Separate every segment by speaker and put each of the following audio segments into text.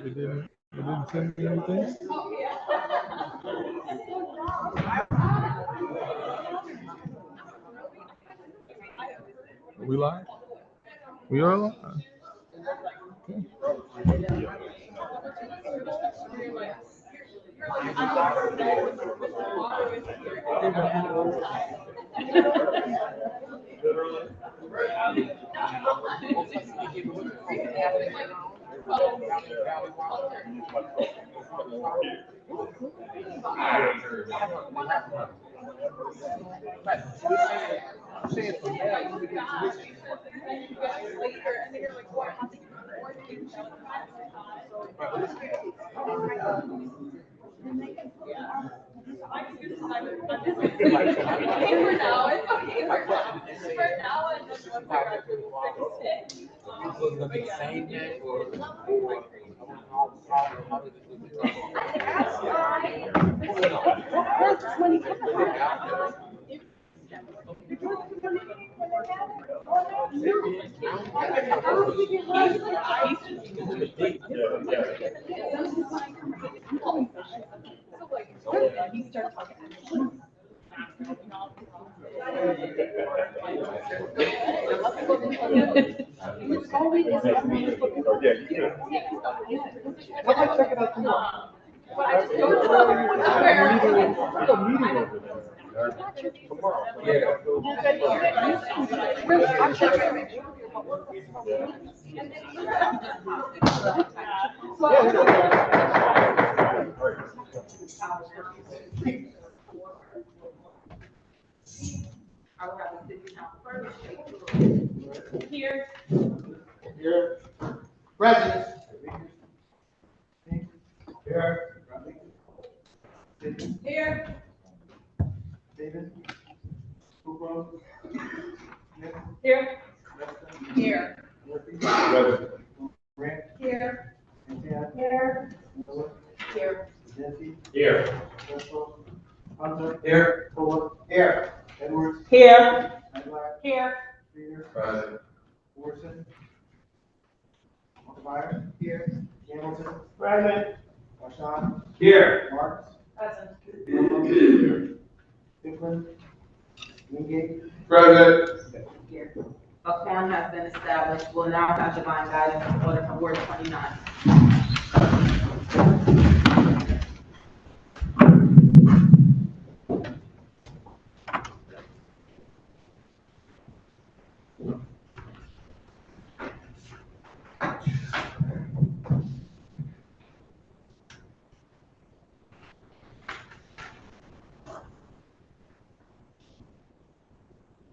Speaker 1: They didn't send me anything. Are we live? We are live. Okay.
Speaker 2: Here. Here. Present. Here. Here. David. Here. Here. Grant. Here. Here. Here.
Speaker 1: Here.
Speaker 2: Hunter. Here. Fuller. Here. Edwards.
Speaker 3: Here.
Speaker 2: Here. Peter.
Speaker 1: Present.
Speaker 2: Morrison. Meyer. Here. Hamilton. Present. Marchand.
Speaker 1: Here.
Speaker 2: Marks.
Speaker 3: Present.
Speaker 2: Strickland. Wingate.
Speaker 1: Present.
Speaker 3: Here. A quorum has been established. Will now have divine guidance in order for Ward 29.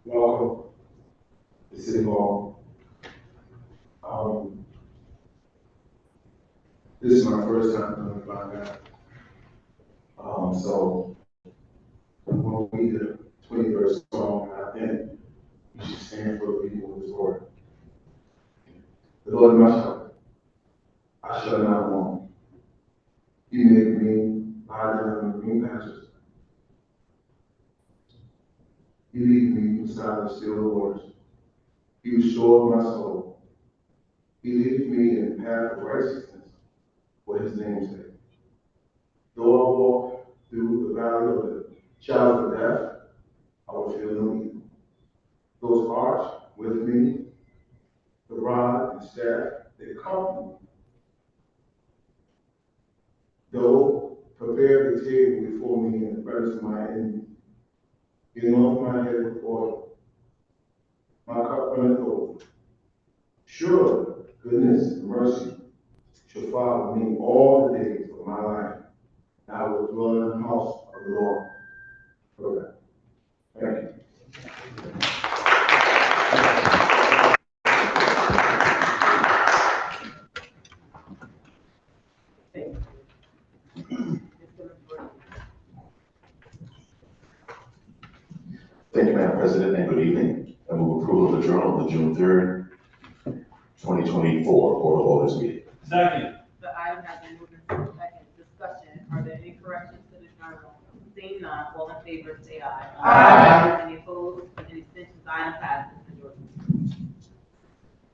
Speaker 1: Welcome to City Hall. This is my first time coming by now. So when we did the 21st song, I think you should stand for the people of this word. The Lord my shepherd, I shall not want. He made me lie down in green pastures. He lead me beside the still waters. He restored my soul. He leads me in the path of righteousness for his name's sake. Though I walk through the valley of the shadow of death, I will feel no evil. Those arch with me, the rod and staff, they comfort me. Though prepare the table before me in the presence of my enemies, you anoint my head with oil. My cup runneth over. Surely goodness and mercy shall follow me all the days of my life, and I will dwell in the house of the Lord forever. Thank you.
Speaker 4: Thank you, Madam President, and good evening. I move approval of the journal of the June 3rd, 2024 Board of Alders meeting.
Speaker 5: Second.
Speaker 3: The item has been moved and second. Discussion. Are there any corrections to the journal? Seeing none, all in favor say aye.
Speaker 2: Aye.
Speaker 3: Any opposed? Any abstentions? Item passes.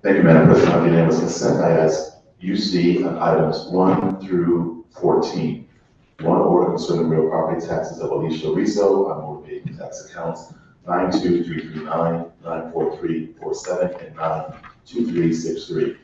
Speaker 4: Thank you, Madam President. On unanimous consent, I ask UC on items 1 through 14. One, order concerning real property taxes of Alicia Rizzo on motor vehicle tax accounts 92339, 94347, and 92363.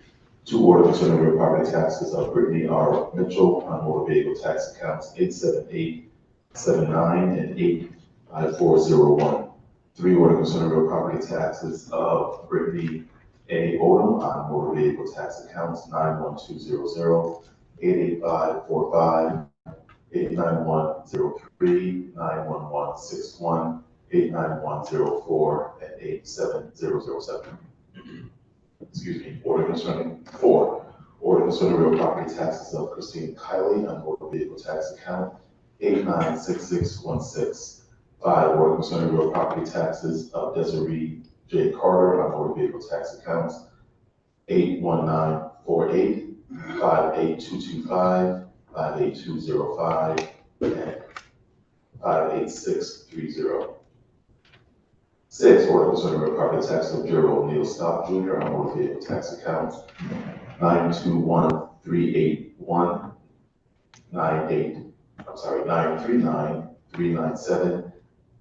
Speaker 4: Two, order concerning real property taxes of Brittany R. Mitchell on motor vehicle tax accounts 87879 and 85401. Three, order concerning real property taxes of Brittany A. Odom on motor vehicle tax accounts 91200, 88545, 89103, 91161, 89104, and 87007. Excuse me. Order concerning real property taxes of Christine Kiley on motor vehicle tax account 896616. 5, order concerning real property taxes of Desiree J. Carter on motor vehicle tax accounts 81948, 58225, 58205, and 58630. 6, order concerning real property taxes of Gerald Neil Scott Jr. on motor vehicle tax accounts 92138, 939397,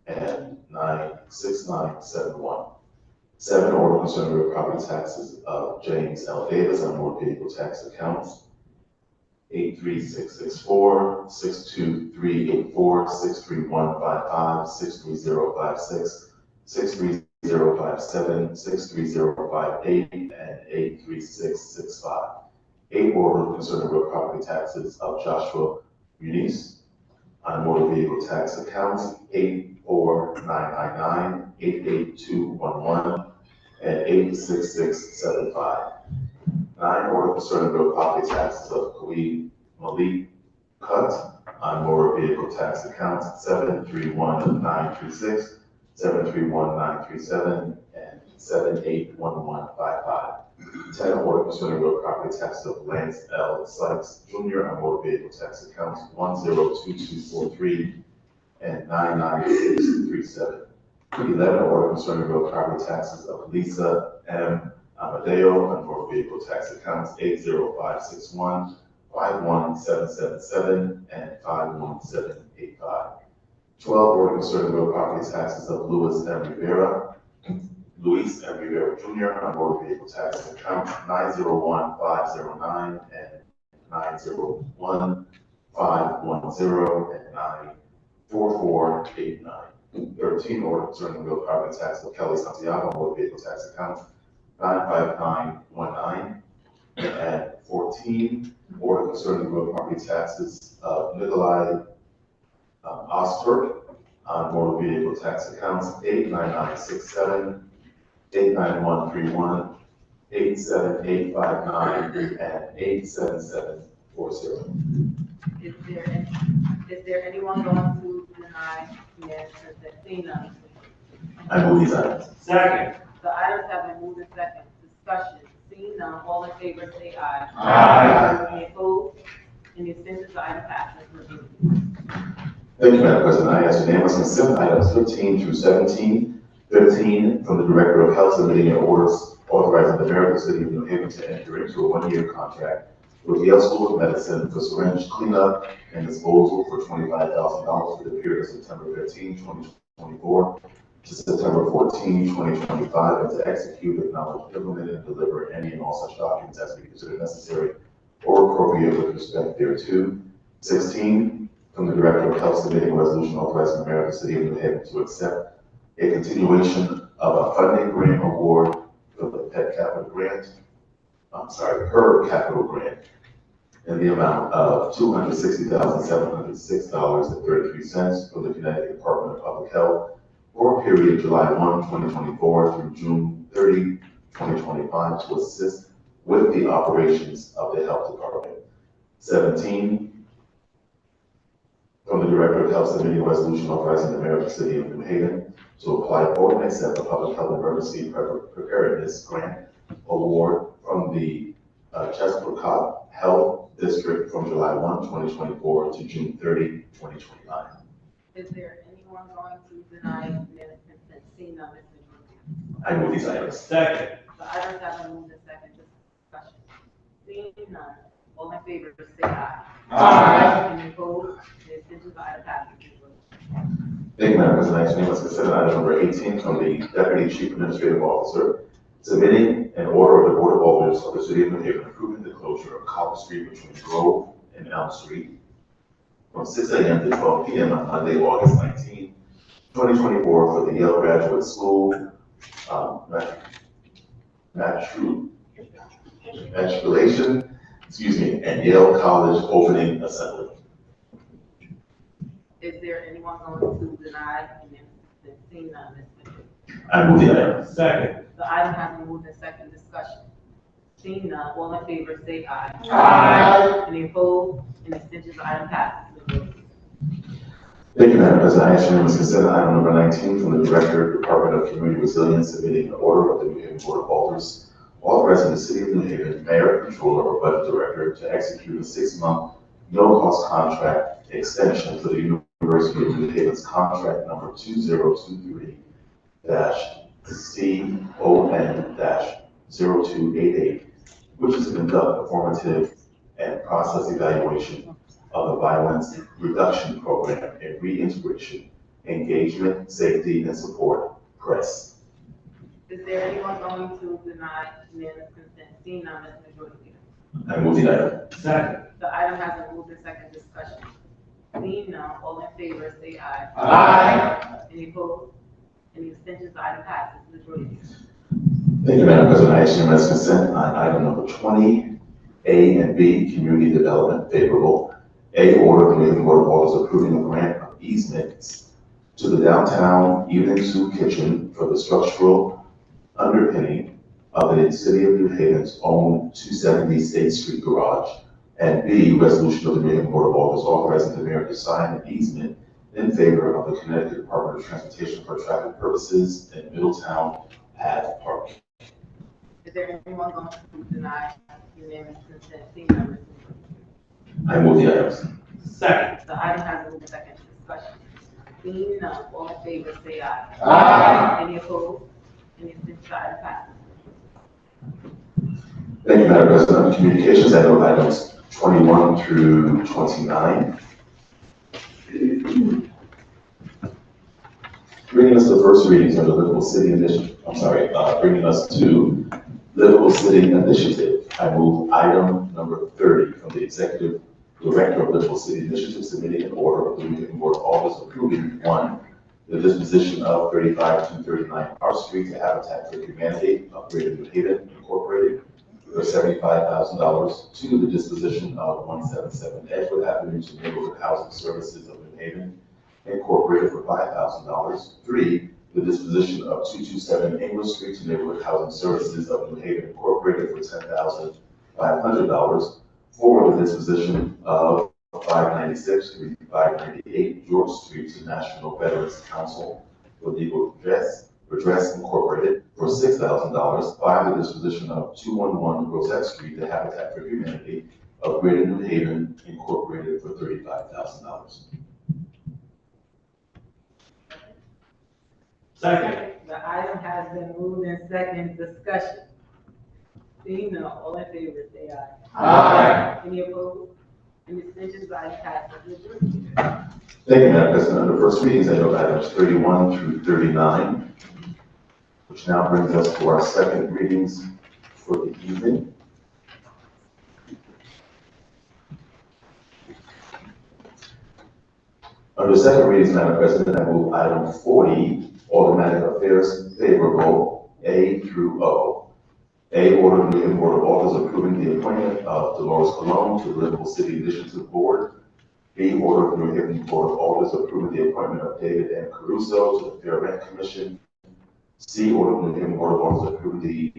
Speaker 4: and 96971. 7, order concerning real property taxes of James L. Davis on motor vehicle tax accounts 83664, 62384, 63155, 63056, 63057, 63058, and 83665. 8, order concerning real property taxes of Joshua Muniz on motor vehicle tax accounts 84999, 88211, and 86675. 9, order concerning real property taxes of Khalid Malik Cut on motor vehicle tax accounts 731936, 731937, and 781155. 10, order concerning real property taxes of Lance L. Sykes Jr. on motor vehicle tax accounts 102243 and 99637. 11, order concerning real property taxes of Lisa M. Amadeo on motor vehicle tax accounts 80561, 51777, and 51785. 12, order concerning real property taxes of Luis M. Rivera Jr. on motor vehicle tax accounts 901509 and 901510 and 94489. 13, order concerning real property tax of Kelly Santiago on motor vehicle tax accounts 95919. And 14, order concerning real property taxes of Nikolai Osberg on motor vehicle tax accounts 89967, 89131, 87859, and 87740.
Speaker 3: Is there anyone going to deny Mayor Consent? Seeing none.
Speaker 4: I move these items.
Speaker 2: Second.
Speaker 3: The items have been moved and second. Discussion. Seeing none, all in favor say aye.
Speaker 2: Aye.
Speaker 3: Any opposed? Any abstentions? The item passes.
Speaker 4: Thank you, Madam President. I ask unanimous consent items 15 through 17. 15, from the Director of Health submitting an orders authorizing the mayor of the city of New Haven to enter into a 1-year contract with Yale School of Medicine for syringe cleanup and disposal for $25,000 for the period of September 13, 2024 to September 14, 2025, and to execute, acknowledge, implement, and deliver any and all such documents as may be considered necessary or appropriate with respect thereto. 16, from the Director of Health submitting a resolution authorizing the mayor of the city of New Haven to accept a continuation of a funding grant award for the per capital grant in the amount of $260,706.33 from the Connecticut Department of Public Health for a period of July 1, 2024 through June 30, 2025 to assist with the operations of the health department. 17, from the Director of Health submitting a resolution authorizing the mayor of the city of New Haven to apply for and accept the Public Health Emergency Preparedness Grant Award from the Chesapeake Health District from July 1, 2024 to June 30, 2025.
Speaker 3: Is there anyone going to deny Mayor Consent? Seeing none, Mr. Jordan.
Speaker 4: I move these items.
Speaker 2: Second.
Speaker 3: The The items have been moved in second discussion. Seeing none, all in favor, say aye.
Speaker 2: Aye.
Speaker 3: Any opposed? The abstentions, the item passes.
Speaker 4: Thank you, Madam President. Action unanimous consent item number 18 from the Deputy Chief Administrative Officer, submitting an order of the Board of Alders of the City of New Haven approving the closure of College Street between Grove and Elm Street from 6 a.m. to 12 p.m. on Monday, August 19, 2024, for the Yale Graduate School matriculation, and Yale College opening assembly.
Speaker 3: Is there anyone going to deny? Seeing none, Ms. Mitchell.
Speaker 4: I move the item.
Speaker 2: Second.
Speaker 3: The item has been moved in second discussion. Seeing none, all in favor, say aye.
Speaker 2: Aye.
Speaker 3: Any opposed? Any abstentions, the item passes.
Speaker 4: Thank you, Madam President. Action unanimous consent item number 19 from the Director, Department of Community Resilience, submitting an order of the New Haven Board of Alders authorizing the City of New Haven Mayor, Controller, or Budget Director to execute a 6-month no-cost contract extension for the University of New Haven's contract number 2023-CON-0288, which is to conduct a formative and process evaluation of the violence reduction program and reintegration, engagement, safety, and support, press.
Speaker 3: Is there anyone going to deny unanimous consent? Seeing none, Ms. Majority Leader.
Speaker 4: I move the item.
Speaker 2: Second.
Speaker 3: The item has been moved in second discussion. Seeing none, all in favor, say aye.
Speaker 2: Aye.
Speaker 3: Any opposed? Any abstentions, the item passes. Majority Leader.
Speaker 4: Thank you, Madam President. Action unanimous consent on item number 20, A and B, community development favorable. A, order of the New Haven Board of Alders approving a grant of easements to the downtown evening soup kitchen for the structural underpinning of the City of New Haven's own 270 State Street garage. And B, resolution of the New Haven Board of Alders authorizing the mayor to sign an easement in favor of the Connecticut Department of Transportation for traffic purposes in Middletown Path Park.
Speaker 3: Is there anyone going to deny unanimous consent? Seeing none, Ms. Majority Leader.
Speaker 4: I move the items.
Speaker 2: Second.
Speaker 3: The item has been moved in second discussion. Seeing none, all in favor, say aye.
Speaker 2: Aye.
Speaker 3: Any opposed? Any abstentions, the item passes.
Speaker 4: Thank you, Madam President. On communications, I know items 21 through 29. Bringing us to the first readings of the Livable City Initiative. Bringing us to Livable City Initiative. I move item number 30 from the Executive Director of Livable City Initiative, submitting an order of the New Haven Board of Alders approving 1, the disposition of 35-39 R Street to Habitat for Humanity of Greater New Haven Incorporated for $75,000. 2, the disposition of 177 Edgewood Avenue to Neighborhood Housing Services of New Haven Incorporated for $5,000. 3, the disposition of 227 English Street to Neighborhood Housing Services of New Haven Incorporated for $10,500. 4, the disposition of 596 through 598 George Street to National Veterans Council for Legal Redress Incorporated for $6,000. 5, the disposition of 211 Rosette Street to Habitat for Humanity of Greater New Haven Incorporated for $35,000.
Speaker 2: Second.
Speaker 3: The item has been moved in second discussion. Seeing none, all in favor, say aye.
Speaker 2: Aye.
Speaker 3: Any opposed? Any abstentions, the item passes. Majority Leader.
Speaker 4: Thank you, Madam President. Under first readings, I know items 31 through 39, which now brings us to our second readings for the evening. Under second readings, Madam President, I move item 40, automatic affairs favorable, A through O. A, order of the New Haven Board of Alders approving the appointment of Dolores Colon to the Livable City Initiative Board. B, order of the New Haven Board of Alders approving the appointment of David M. Caruso to the Fair Rent Commission. C, order of the New Haven Board of Alders approving the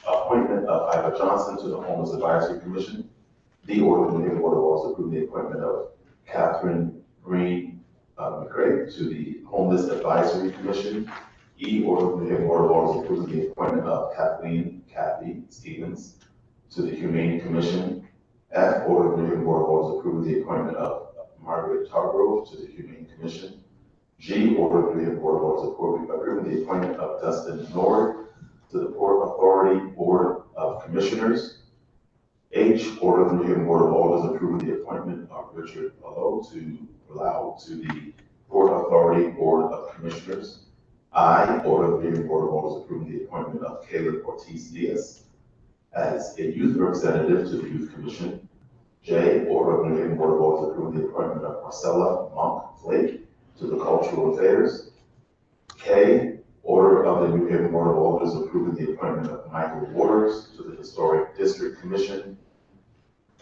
Speaker 4: appointment of Ivor Johnson to the Homeless Advisory Commission. D, order of the New Haven Board of Alders approving the appointment of Catherine Green McCrae to the Homeless Advisory Commission. E, order of the New Haven Board of Alders approving the appointment of Kathy Stevens to the Humane Commission. F, order of the New Haven Board of Alders approving the appointment of Margaret Targrove to the Humane Commission. G, order of the New Haven Board of Alders approving the appointment of Dustin Nord to the Port Authority Board of Commissioners. H, Order of the New Haven Board of Alders approving the appointment of Richard Lau to the Port Authority Board of Commissioners. I, Order of the New Haven Board of Alders approving the appointment of Caleb Ortiz Diaz as a youth representative to the Youth Commission. J, Order of the New Haven Board of Alders approving the appointment of Marcella Monk Flake to the Cultural Affairs. K, Order of the New Haven Board of Alders approving the appointment of Michael Waters to the Historic District Commission.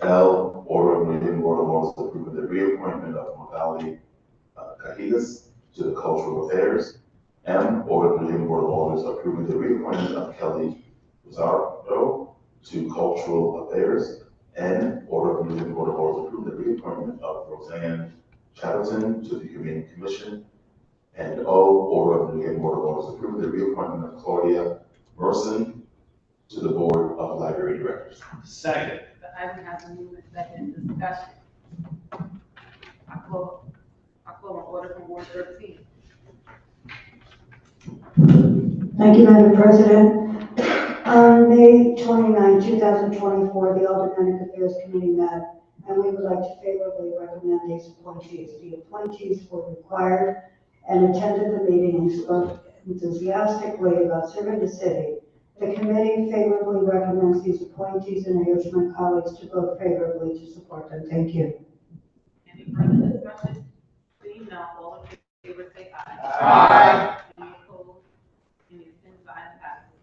Speaker 4: L, Order of the New Haven Board of Alders approving the reappointment of Magali Cahigas to the Cultural Affairs. M, Order of the New Haven Board of Alders approving the reappointment of Kelly Pizarro to Cultural Affairs. N, Order of the New Haven Board of Alders approving the reappointment of Roseanne Chatterton to the Humane Commission. And O, Order of the New Haven Board of Alders approving the reappointment of Claudia Merson to the Board of Library Directors.
Speaker 2: Second.
Speaker 3: The item has been moved and seconded. Discussion. I call on order from Ward 13.
Speaker 5: Thank you, Madam President. On May 29, 2024, the Aldermanic Affairs Committee met, and we would like to favorably recommend these appointees. The appointees were required and attended the meeting and spoke enthusiastically about serving the city. The committee favorably recommends these appointees and urge my colleagues to vote favorably to support them. Thank you.
Speaker 3: Any further discussion? Seeing none, all in favor say aye.
Speaker 2: Aye.
Speaker 3: Any opposed? Any abstentions? The item passes.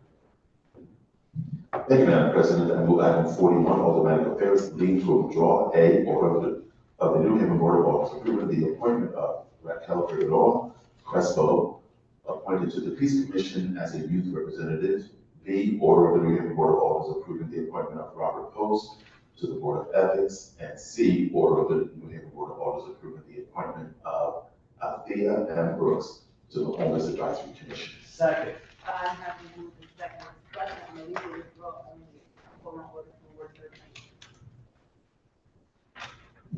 Speaker 4: Thank you, Madam President. I move item 41, Aldermanic Affairs, leave to withdraw. A, Order of the New Haven Board of Alders approving the appointment of Raquel Figueroa Crespo, appointed to the Peace Commission as a youth representative. B, Order of the New Haven Board of Alders approving the appointment of Robert Post to the Board of Ethics. And C, Order of the New Haven Board of Alders approving the appointment of Althea M. Brooks to the Homeless Advisory Commission.
Speaker 2: Second.
Speaker 3: The item has been moved and seconded. Discussion on the legal withdrawal only. I call on order from Ward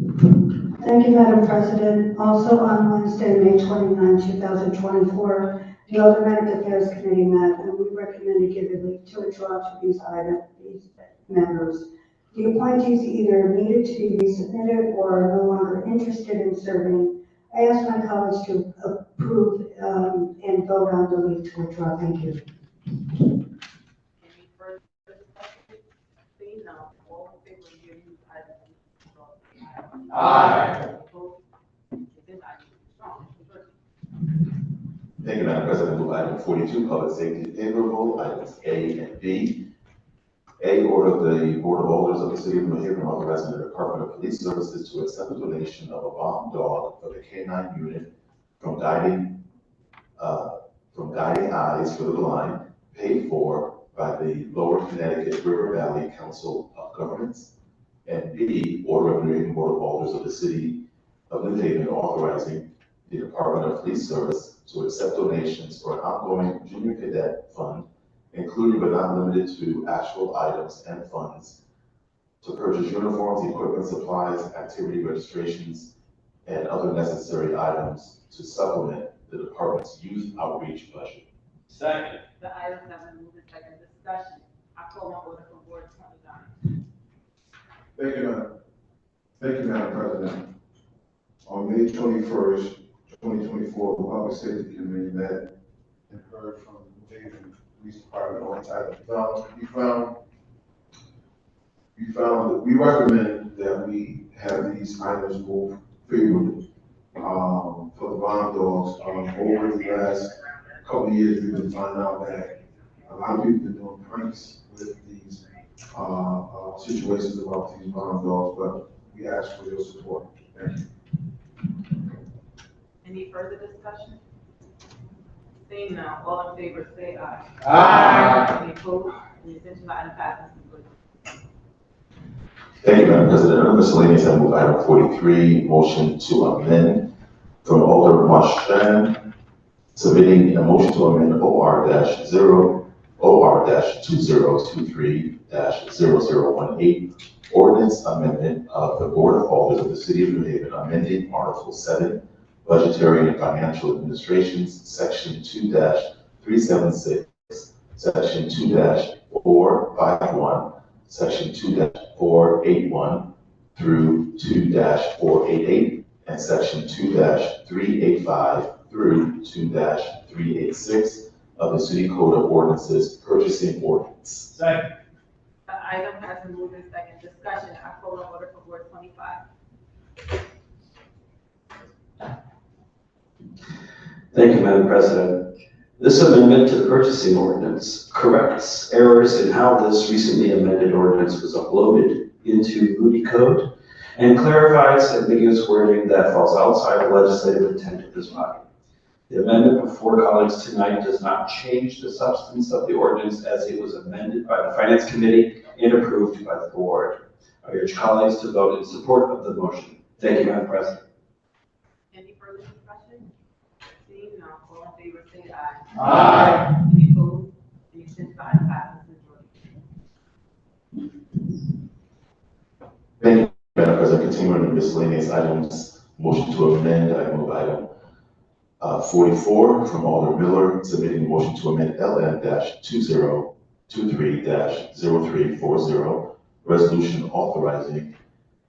Speaker 3: 13.
Speaker 5: Thank you, Madam President. Also on Wednesday, May 29, 2024, the Aldermanic Affairs Committee met, and we recommend to give relief to withdraw to these members. The appointees either needed to be resubmitted or are no longer interested in serving. I ask my colleagues to approve and vote on the leave to withdraw. Thank you.
Speaker 3: Any further discussion? Seeing none, all in favor of giving these items to withdraw?
Speaker 2: Aye.
Speaker 3: Any opposed? This item is withdrawn.
Speaker 4: Thank you, Madam President. Move item 42, public safety favorable, items A and B. A, Order of the Board of Alders of the City of New Haven authorizing the Department of Police Services to accept a donation of a bomb dog for the K-9 unit from Guiding Eyes for the Blind, paid for by the Lower Connecticut River Valley Council of Governments. And B, Order of the New Haven Board of Alders of the City of New Haven authorizing the Department of Police Service to accept donations for an ongoing junior cadet fund, including but not limited to actual items and funds to purchase uniforms, equipment, supplies, activity registrations, and other necessary items to supplement the department's youth outreach budget.
Speaker 2: Second.
Speaker 3: The items have been moved and seconded. Discussion. I call on order from Ward 29.
Speaker 1: Thank you, Madam. Thank you, Madam President. On May 21st, 2024, the Public Safety Committee met and heard from the New Haven Police Department on items. We recommend that we have these items move favorably for the bomb dogs. Over the last couple of years, we've been finding out that a lot of people have been doing pranks with these situations about these bomb dogs, but we ask for your support. Thank you.
Speaker 3: Any further discussion? Seeing none, all in favor say aye.
Speaker 2: Aye.
Speaker 3: Any opposed? Any abstentions? The item passes.
Speaker 4: Thank you, Madam President. Under miscellaneous, I move item 43, motion to amend from Alder Marchand, submitting a motion to amend OR-2023-0018, ordinance amendment of the Board of Alders of the City of New Haven, amending Article 7, Budgetary and Financial Administrations, Section 2-376, Section 2-451, Section 2-481 through 2-488, and Section 2-385 through 2-386 of the City Code of Ordinances, purchasing ordinance.
Speaker 2: Second.
Speaker 3: The item has been moved in second. Discussion. I call on order for Board 25.
Speaker 6: Thank you, Madam President. This amendment to the purchasing ordinance corrects errors in how this recently amended ordinance was uploaded into Moody Code and clarifies ambiguous wording that falls outside the legislative intent of this body. The amendment before colleagues tonight does not change the substance of the ordinance as it was amended by the Finance Committee and approved by the board. I urge colleagues to vote in support of the motion. Thank you, Madam President.
Speaker 3: Any further discussion? Seeing none, all in favor say aye.
Speaker 2: Aye.
Speaker 3: Any opposed? Any abstentions? The item passes majority.
Speaker 4: Thank you, Madam President. Continuing with miscellaneous items, motion to amend, I move item 44 from Alder Miller, submitting motion to amend LM-2023-0340, resolution authorizing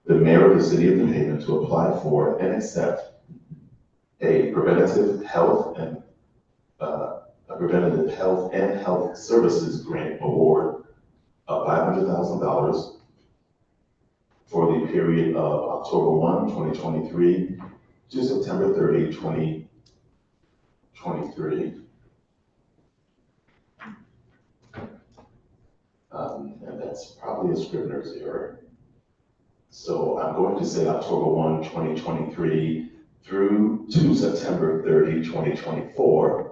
Speaker 4: the mayor of the city of New Haven to apply for and accept a preventative health and health services grant award of $500,000 for the period of October 1, 2023 to September 30, 2023. And that's probably a scrivener's error. So I'm going to say October 1, 2023 through to September 30, 2024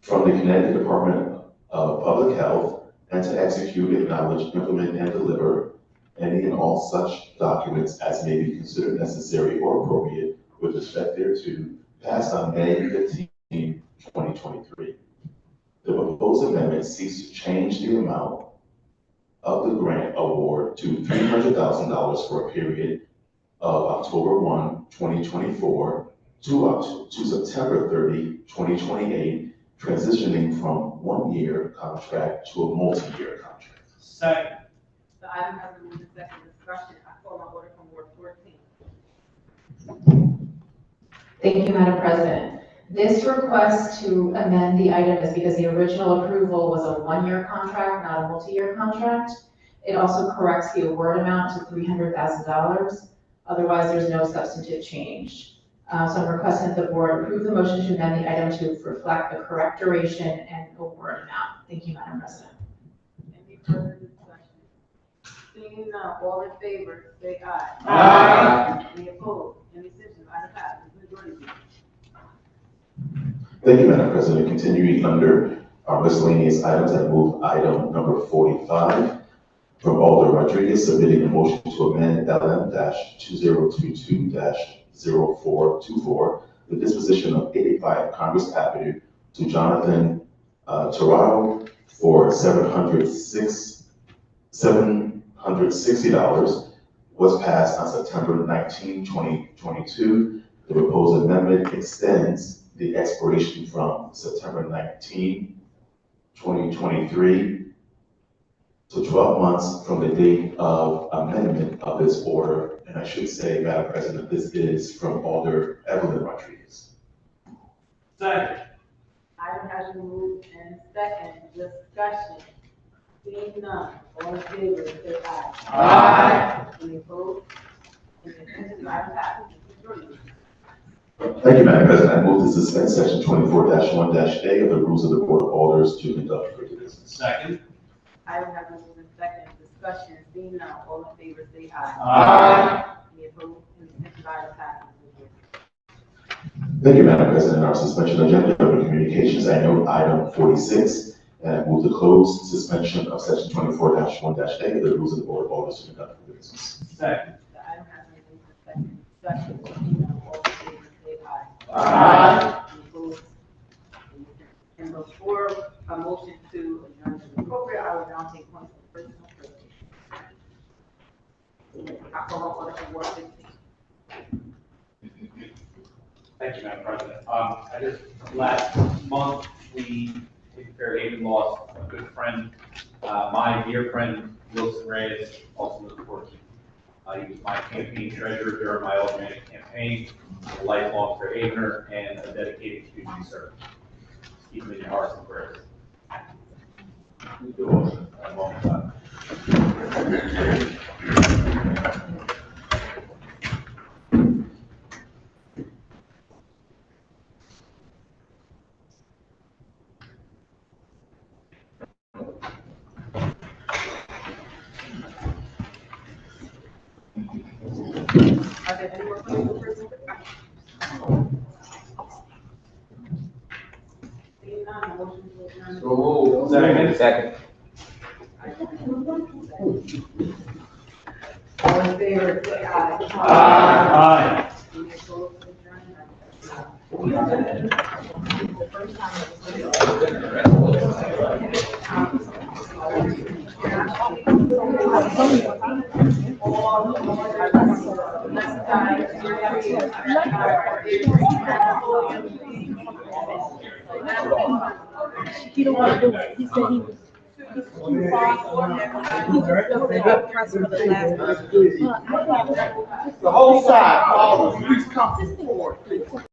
Speaker 4: from the Connecticut Department of Public Health, and to execute, acknowledge, implement, and deliver any and all such documents as may be considered necessary or appropriate with respect thereto, passed on May 15, 2023. The proposed amendment seeks to change the amount of the grant award to $300,000 for a period of October 1, 2024 to September 30, 2028, transitioning from one-year contract to a multi-year contract.
Speaker 2: Second.
Speaker 3: The item has been moved in second. Discussion. I call on order from Ward 14.
Speaker 7: Thank you, Madam President. This request to amend the item is because the original approval was a one-year contract, not a multi-year contract. It also corrects the award amount to $300,000. Otherwise, there's no substantive change. So I'm requesting that the board approve the motion to amend the item to reflect the correct duration and award amount. Thank you, Madam President.
Speaker 3: Any further discussion? Seeing none, all in favor say aye.
Speaker 2: Aye.
Speaker 3: Any opposed? Any abstentions? The item passes majority.
Speaker 4: Thank you, Madam President. Continuing under our miscellaneous items, I move item number 45 from Alder Rodriguez, submitting a motion to amend LM-2022-0424, the disposition of 85 Congress Avenue to Jonathan Torado for $760 was passed on September 19, 2022. The proposed amendment extends the expiration from September 19, 2023 to 12 months from the date of amendment of this order. And I should say, Madam President, this is from Alder Evelyn Rodriguez.
Speaker 2: Second.
Speaker 3: Item has been moved and second. Discussion. Seeing none, all in favor say aye.
Speaker 2: Aye.
Speaker 3: Any opposed? Any abstentions? The item passes majority.
Speaker 4: Thank you, Madam President. I move to suspend section 24-1-A of the rules of the Board of Alders to conduct further business.
Speaker 2: Second.
Speaker 3: Item has been moved in second. Discussion. Seeing none, all in favor say aye.
Speaker 2: Aye.
Speaker 3: Any opposed? Any abstentions? The item passes majority.
Speaker 4: Thank you, Madam President. Our suspension agenda under communications, I note item 46, and I move to close suspension of section 24-1-A of the rules of the Board of Alders to conduct further business.
Speaker 2: Second.
Speaker 3: The item has been moved in second. Discussion. Seeing none, all in favor say aye.
Speaker 2: Aye.
Speaker 3: Any opposed? And before a motion to adjourn is appropriate, I will now take points of personal privilege. I call on order for Ward 15.
Speaker 2: Thank you, Madam President. Last month, we Fairhaven lost a good friend, my dear friend, Wilson Reyes, also was working. He was my campaign treasurer during my aldermanic campaign, a lifelong Fairhavener, and a dedicated community servant. Keep him in your hearts and prayers. A long time.
Speaker 3: Are there any more claims for person? Seeing none, motion to adjourn.
Speaker 1: So moved.
Speaker 2: Second.
Speaker 3: All in favor, say aye.
Speaker 2: Aye.
Speaker 3: Any opposed to adjournment? The first time.
Speaker 8: He don't want to do it. He said he was too far. He just pressed for the last.
Speaker 9: The whole side, all of you, please come forward.